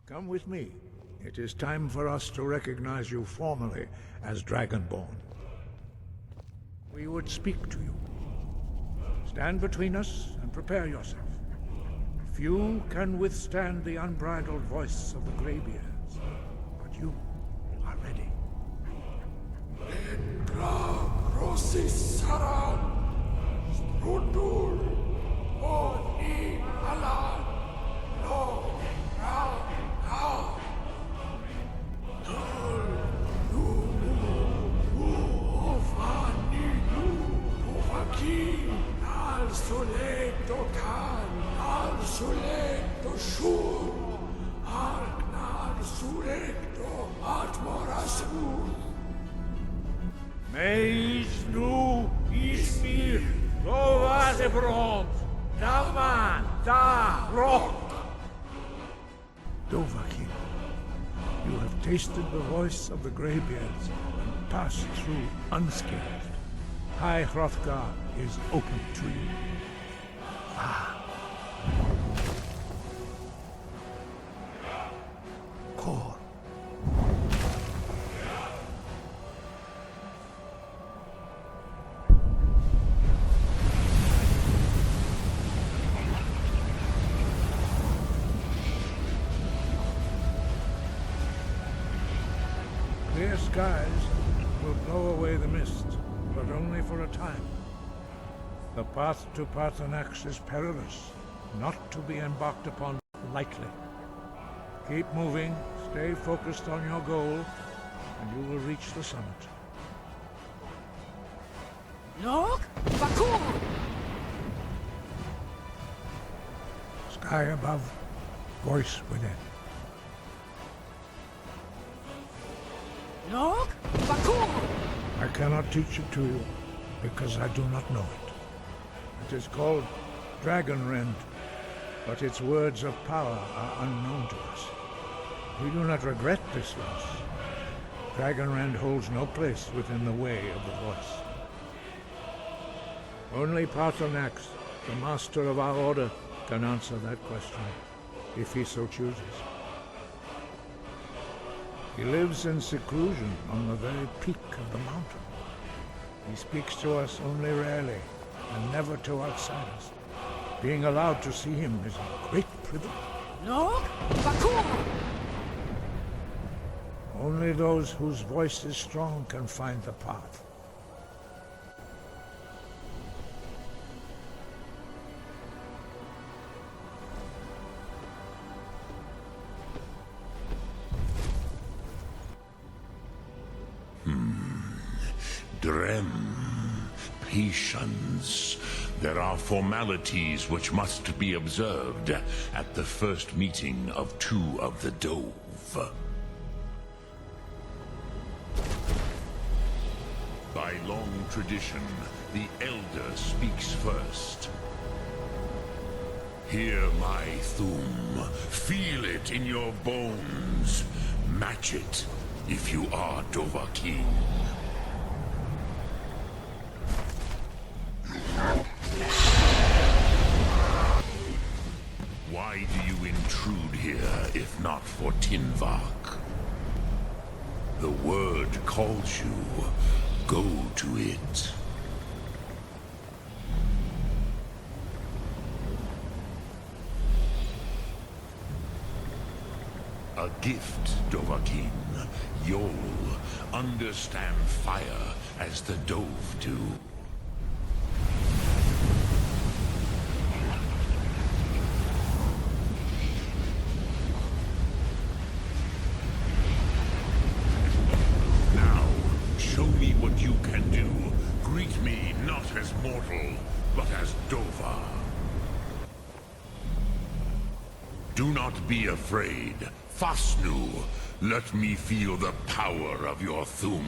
Come with me. It is time for us to recognize you formally as Dragonborn. We would speak to you. Stand between us and prepare yourself. Few can withstand the unbridled voice of the Greybeards, but you are ready. Meis nu ismir Dovazebron Daman da Rock. Dovahkiin, you have tasted the voice of the Greybeards and passed through unscathed. High Hrothgar is open to you. Core. Clear skies will blow away the mist, but only for a time. The path to Paarthurnax is perilous, not to be embarked upon lightly. Keep moving, stay focused on your goal, and you will reach the summit. Nok Bakur! Sky above, voice within. Nok Bakur! I cannot teach it to you, because I do not know it. It is called Dragonrend, but its words of power are unknown to us. We do not regret this loss. Dragonrend holds no place within the way of the voice. Only Paarthurnax, the master of our order, can answer that question, if he so chooses. He lives in seclusion on the very peak of the mountain. He speaks to us only rarely, and never to outsiders. Being allowed to see him is a great privilege. Nok Bakur! Only those whose voice is strong can find the path. Drem, patience. There are formalities which must be observed at the first meeting of two of the Dove. By long tradition, the Elder speaks first. Hear my Thum. Feel it in your bones. Match it if you are Dovahkiin. Why do you intrude here, if not for Tinvak? The word calls you. Go to it. A gift, Dovahkiin. You'll understand fire as the Dove do. You can do. Greet me not as mortal, but as Dova. Do not be afraid. Fasnu, let me feel the power of your Thum.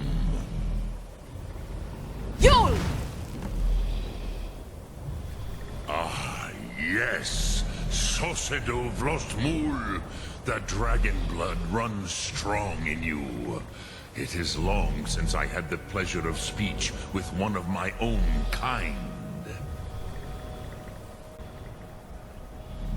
Yul! Ah, yes. Sosedo Vrostmul. The dragon blood runs strong in you. It is long since I had the pleasure of speech with one of my own kind.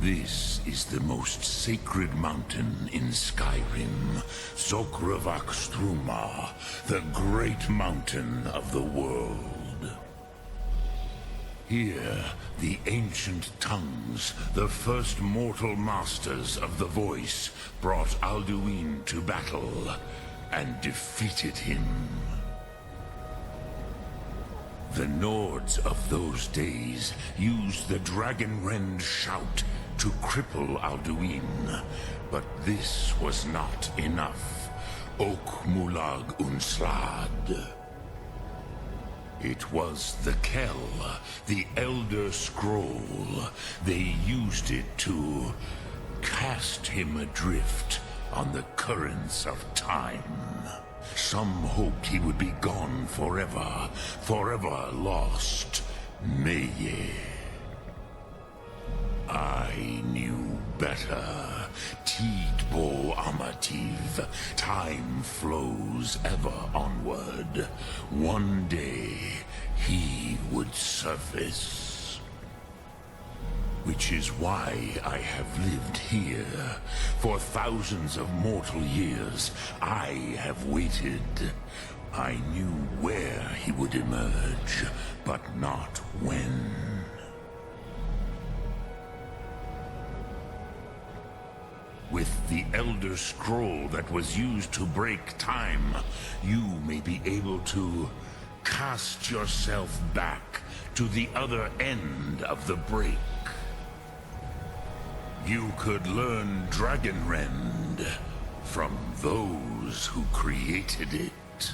This is the most sacred mountain in Skyrim, Zokravakstruma, the great mountain of the world. Here, the ancient tongues, the first mortal masters of the voice, brought Alduin to battle and defeated him. The Nords of those days used the Dragonrend shout to cripple Alduin, but this was not enough. Ok Mulag Unslad. It was the Kell, the Elder Scroll. They used it to cast him adrift on the currents of time. Some hoped he would be gone forever, forever lost. Meye. I knew better. Tidbo Amativ. Time flows ever onward. One day, he would surface. Which is why I have lived here. For thousands of mortal years, I have waited. I knew where he would emerge, but not when. With the Elder Scroll that was used to break time, you may be able to cast yourself back to the other end of the break. You could learn Dragonrend from those who created it.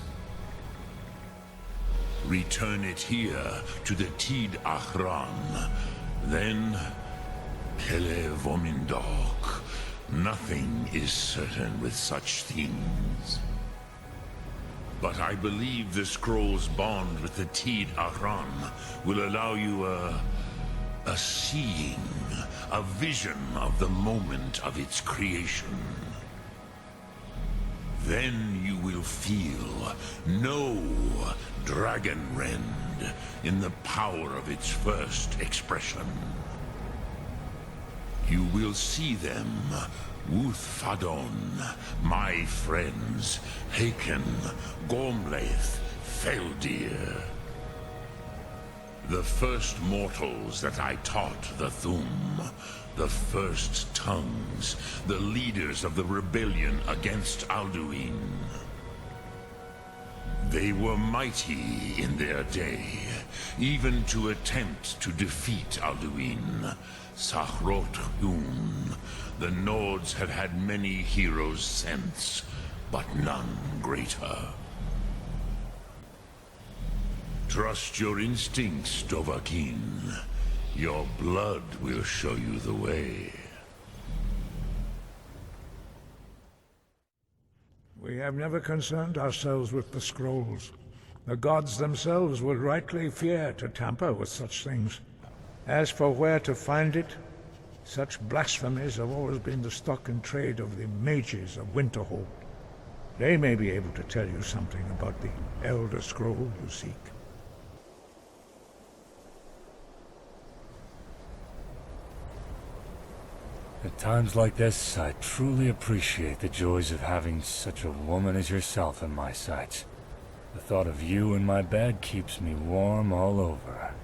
Return it here to the Tid Ahran, then Kele Vomindok. Nothing is certain with such things. But I believe the scroll's bond with the Tid Ahran will allow you a seeing, a vision of the moment of its creation. Then you will feel, know Dragonrend in the power of its first expression. You will see them, Wuthfadon, my friends, Haken, Gormlaith, Feldir. The first mortals that I taught the Thum, the first tongues, the leaders of the rebellion against Alduin. They were mighty in their day, even to attempt to defeat Alduin. Sahrothun, the Nords have had many heroes since, but none greater. Trust your instincts, Dovahkiin. Your blood will show you the way. We have never concerned ourselves with the scrolls. The gods themselves would rightly fear to tamper with such things. As for where to find it, such blasphemies have always been the stock and trade of the mages of Winterhold. They may be able to tell you something about the Elder Scroll you seek. At times like this, I truly appreciate the joys of having such a woman as yourself in my sights. The thought of you in my bed keeps me warm all over.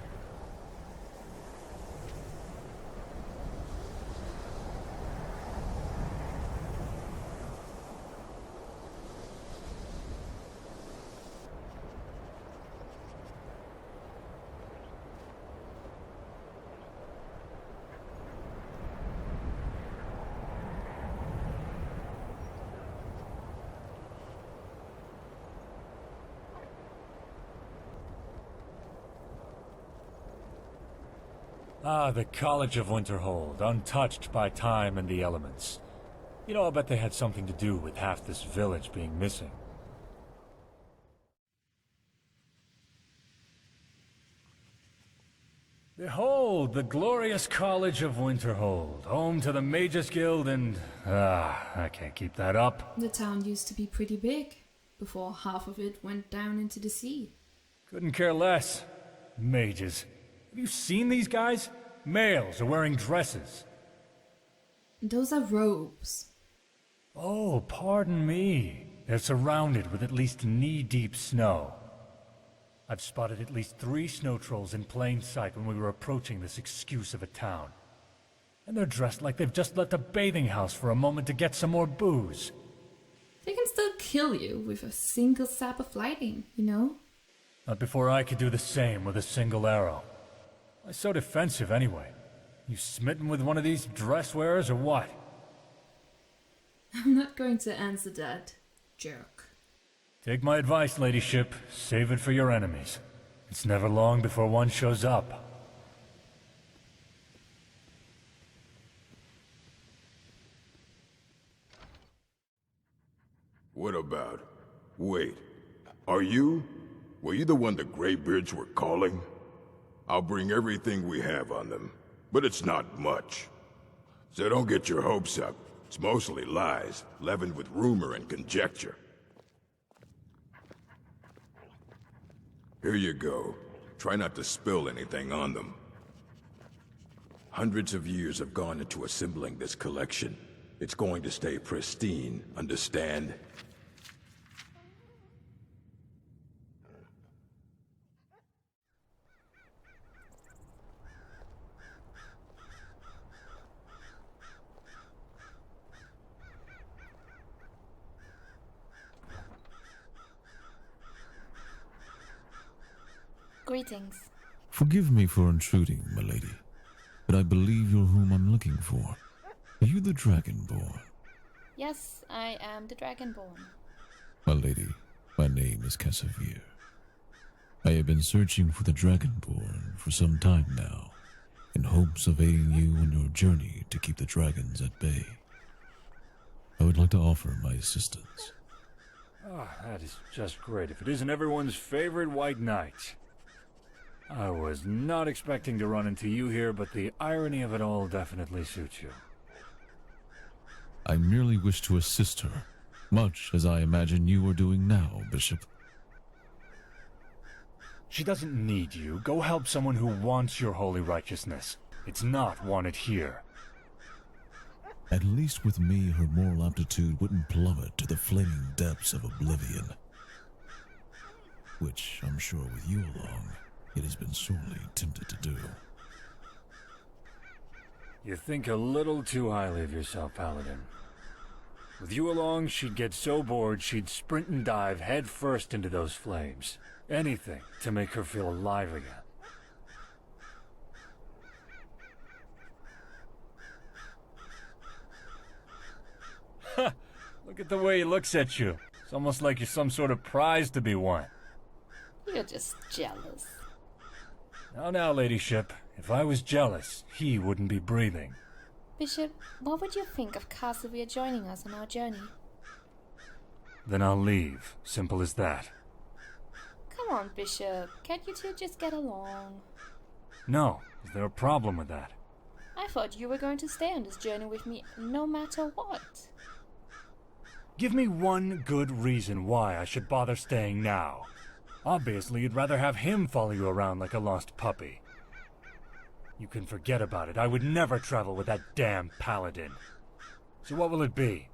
Ah, the College of Winterhold, untouched by time and the elements. You know, I bet they had something to do with half this village being missing. Behold, the glorious College of Winterhold, home to the Mages Guild and... I can't keep that up. The town used to be pretty big, before half of it went down into the sea. Couldn't care less. Mages. Have you seen these guys? Males are wearing dresses. Those are robes. Oh, pardon me. They're surrounded with at least knee-deep snow. I've spotted at least 3 snow trolls in plain sight when we were approaching this excuse of a town. And they're dressed like they've just left a bathing house for a moment to get some more booze. They can still kill you with a single sap of lightning, you know? Not before I could do the same with a single arrow. Why so defensive anyway? You smitten with one of these dress wearers or what? I'm not going to answer that, jerk. Take my advice, ladyship. Save it for your enemies. It's never long before one shows up. What about? Wait. Are you? Were you the one the Greybeards were calling? I'll bring everything we have on them, but it's not much. So don't get your hopes up. It's mostly lies, leavened with rumor and conjecture. Here you go. Try not to spill anything on them. Hundreds of years have gone into assembling this collection. It's going to stay pristine, understand? Greetings. Forgive me for intruding, my lady, but I believe you're whom I'm looking for. Are you the Dragonborn? Yes, I am the Dragonborn. My lady, my name is Cassavir. I have been searching for the Dragonborn for some time now, in hopes of aiding you on your journey to keep the dragons at bay. I would like to offer my assistance. Ah, that is just great if it isn't everyone's favorite white knight. I was not expecting to run into you here, but the irony of it all definitely suits you. I merely wish to assist her, much as I imagine you are doing now, Bishop. She doesn't need you. Go help someone who wants your holy righteousness. It's not wanted here. At least with me, her moral aptitude wouldn't plummet to the flaming depths of oblivion. Which, I'm sure with you along, it has been sorely tempted to do. You think a little too highly of yourself, Paladin. With you along, she'd get so bored she'd sprint and dive head first into those flames. Anything to make her feel alive again. Ha! Look at the way he looks at you. It's almost like you're some sort of prize to be won. You're just jealous. Now, ladyship. If I was jealous, he wouldn't be breathing. Bishop, what would you think of Cassavir joining us on our journey? Then I'll leave. Simple as that. Come on, Bishop. Can't you two just get along? No. Is there a problem with that? I thought you were going to stay on this journey with me no matter what. Give me one good reason why I should bother staying now. Obviously, you'd rather have him follow you around like a lost puppy. You can forget about it. I would never travel with that damn paladin. So what will it be?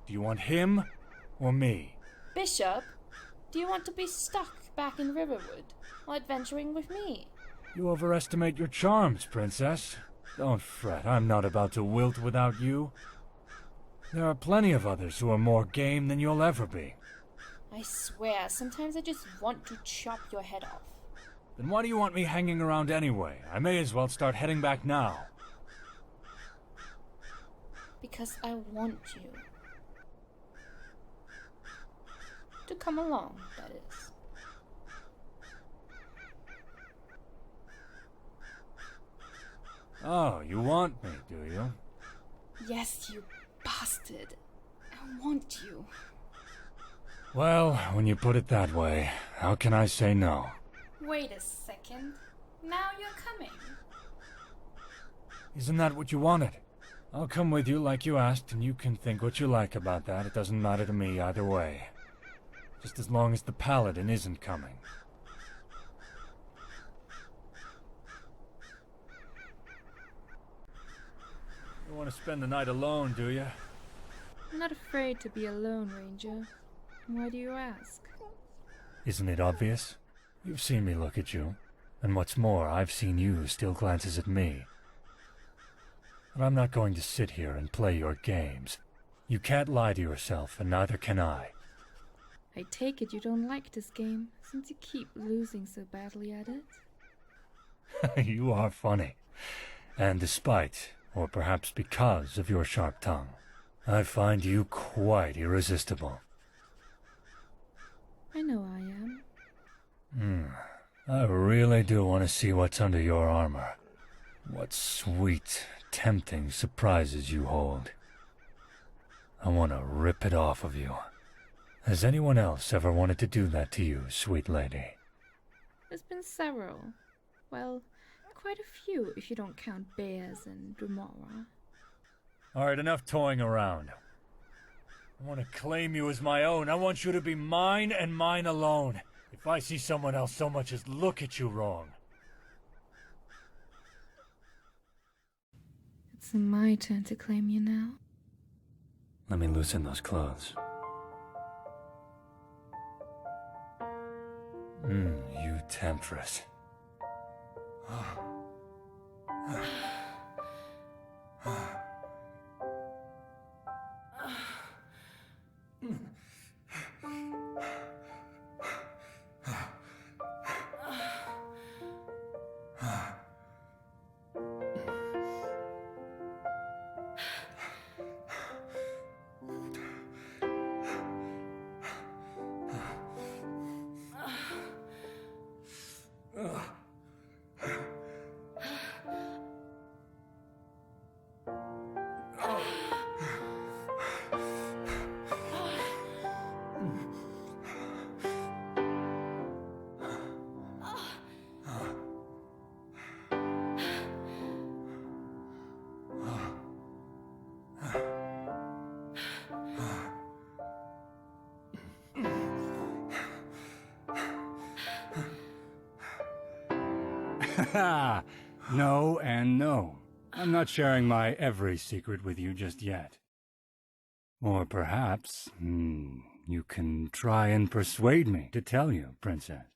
Do you want him or me? Bishop, do you want to be stuck back in Riverwood while adventuring with me? You overestimate your charms, princess. Don't fret, I'm not about to wilt without you. There are plenty of others who are more game than you'll ever be. I swear, sometimes I just want to chop your head off. Then why do you want me hanging around anyway? I may as well start heading back now. Because I want you. To come along, that is. Oh, you want me, do you? Yes, you bastard. I want you. Well, when you put it that way, how can I say no? Wait a second. Now you're coming. Isn't that what you wanted? I'll come with you like you asked, and you can think what you like about that. It doesn't matter to me either way. Just as long as the paladin isn't coming. You want to spend the night alone, do you? I'm not afraid to be alone, Ranger. Why do you ask? Isn't it obvious? You've seen me look at you. And what's more, I've seen you steal glances at me. But I'm not going to sit here and play your games. You can't lie to yourself, and neither can I. I take it you don't like this game, since you keep losing so badly at it. You are funny. And despite, or perhaps because of your sharp tongue, I find you quite irresistible. I know I am. I really do want to see what's under your armor. What sweet, tempting surprises you hold. I want to rip it off of you. Has anyone else ever wanted to do that to you, sweet lady? There's been several. Well, quite a few if you don't count bears and Rigmor. Alright, enough toying around. I want to claim you as my own. I want you to be mine and mine alone. If I see someone else so much as look at you wrong. It's my turn to claim you now. Let me loosen those clothes. You temptress. No and no. I'm not sharing my every secret with you just yet. Or perhaps, you can try and persuade me to tell you, Princess.